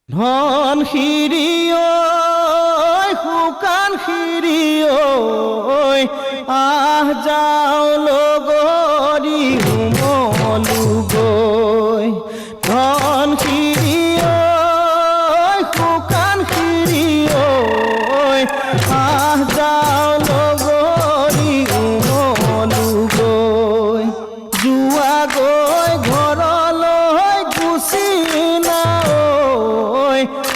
ধন শিৰি ঐ শুকান শিৰি ঐ আহ যাওঁ লগৰী উমলো গৈ ধন শিৰি ঐ শুকান শিৰি ঐ আহ যাওঁ লগৰী উমলো গৈ যোৱা গৈ ঘৰলৈ গুচি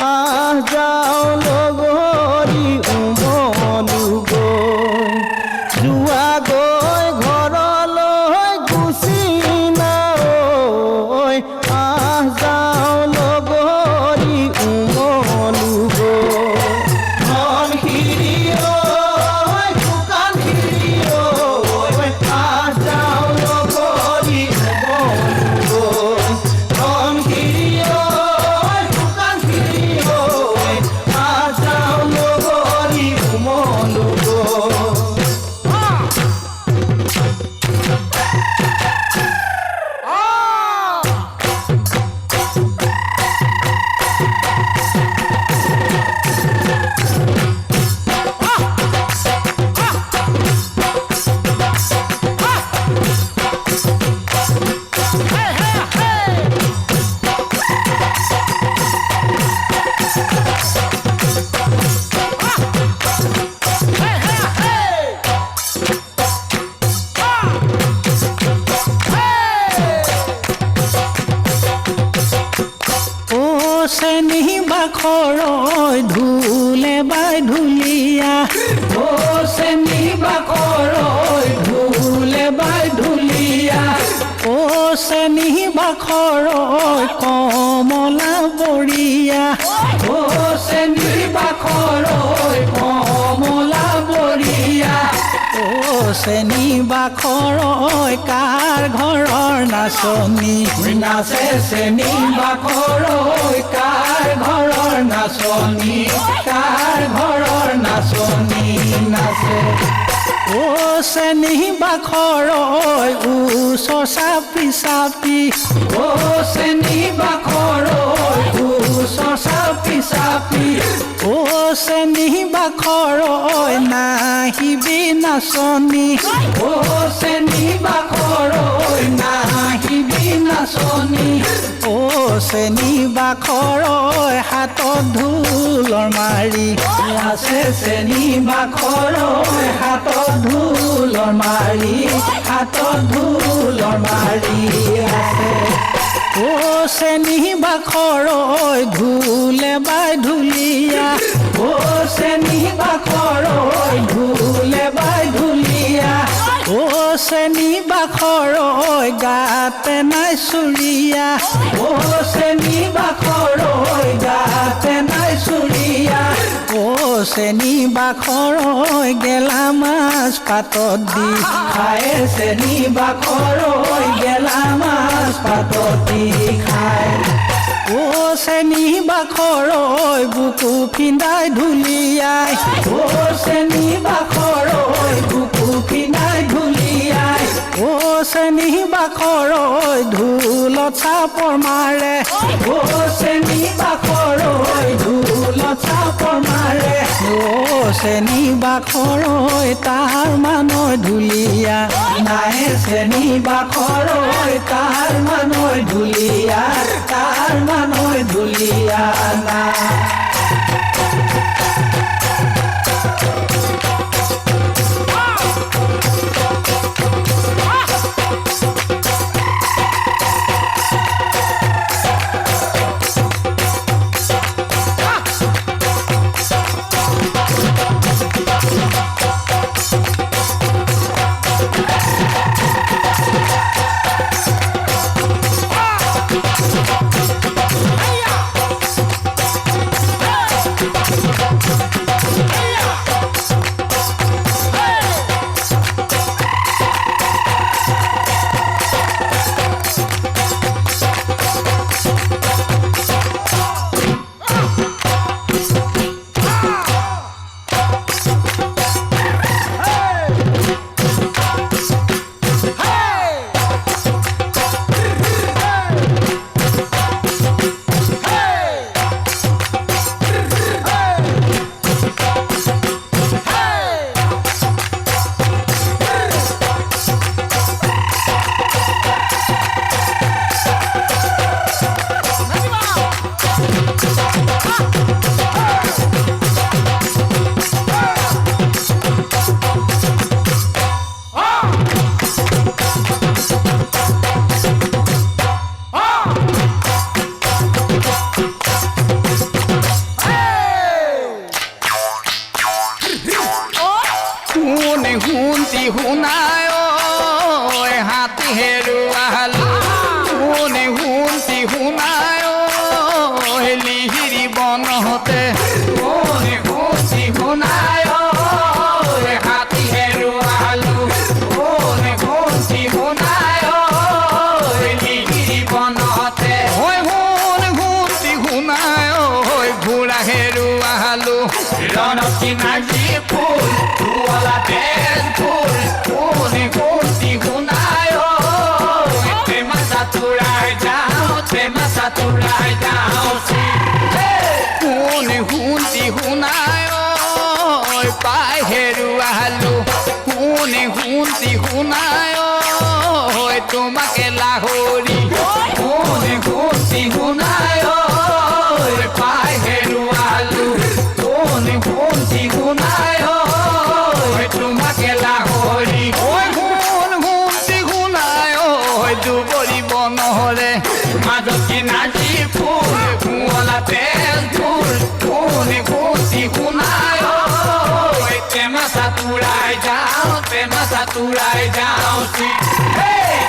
আহ যাওঁ লগৰী উমলো গৈ যোৱা গৈ ঘৰলৈ গুচি নাঐ আহ যাওঁ লগৰী উমলো গৈ ধন শিৰি ঐ শুকান শিৰি ঐ আহ যাওঁ লগৰী উমলো গৈ ধন শিৰি চেনি বাখৰৈ ধুলে বাই ধুলিয়া ও চেনি বাখৰৈ ধুলে বাই ধুলিয়া ও চেনি বাখৰৈ কমলা বৰিয়া ও চেনি বাখৰৈ কমলা বৰিয়া ও চেনি বাখৰৈ কাৰ ঘৰৰ নাচনী নাচে চেনি বাখৰৈ কাৰ ঘৰৰ নাচনী কাৰ ঘৰৰ নাচনী নাচে ও চেনি বাখৰৈ ওচৰ চাপি চাপি ও চেনি বাখৰৈ ওচৰ চাপি চাপি ও চেনি বাখৰৈ নাহিবি নাচনী ও চেনি বাখৰৈ নাহিবি নাচনী ও চেনি বাখৰৈ হাতত ঢোলৰ মাৰি আছে চেনি বাখৰৈ হাতত ঢোলৰ মাৰি হাতত ঢোলৰ মাৰি আছে ও চেনি বাখৰৈ ধুলে বাই ধুলিয়া ও চেনি বাখৰৈ ধুলে বাই ধুলিয়া ও চেনি বাখৰৈ গাতে নাই চুৰিয়া ও চেনি বাখৰৈ গাতে নাই চুৰিয়া ও চেনি বাখৰৈ গেলা মাছ পাতত দি খায় চেনি বাখৰৈ গেলা মাছ পাতত দি খায় ও চেনি বাখৰৈ বুকু ফিন্দাই ঢুলিয়াই ও চেনি বাখৰৈ বুকু ফিন্দাই ঢুলিয়াই ও চেনি বাখৰৈ ঢোলত চাপৰ মাৰে ও চেনি বাখৰৈ ঢোলত চাপৰ মাৰে ও চেনি বাখৰৈ তাৰ মানৈ ঢুলিয়া নাই চেনি বাখৰৈ তাৰ মানৈ ঢুলিয়া তাৰ মানৈ ঢুলিয়া না বনহতে কোনে খুচি শুনাই হাতী হেৰুৱালো কোনে খুচি শুনাই লিগিৰি বনতে হয় শুন শুনতি শুনাই ঘোঁৰা হেৰুৱালো ৰণকি নাজি ফুল শুৱলা তেজ ফুল কোনে খুচি শুনাই টেমা চাতুৰাই যাওঁ কোনে শুনতি শুনাই পাই হেৰুৱালো কোনে শুনতি শুনাই তোমাকে লাহৰি কোনে খুচি শুনাই পাই হেৰুৱালো কোনে খুচি শুনাই তোমাকে লাহৰি শুন শুনতি শুনাই দুবৰি বনহৰে মাজতী নাজি ফুল শুৱলা তেজ ফুল কোনে খুচি শুনাই টেমা চাতুৰাই যাওঁ টেমা চাতুৰাই যাওঁ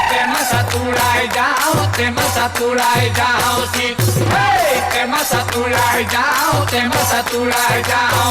টেমা চাতুৰাই যাওঁ টেমা চাতুৰাই যাওঁ টেমা চাতুৰাই যাওঁ টেমা চাতুৰাই যাওঁ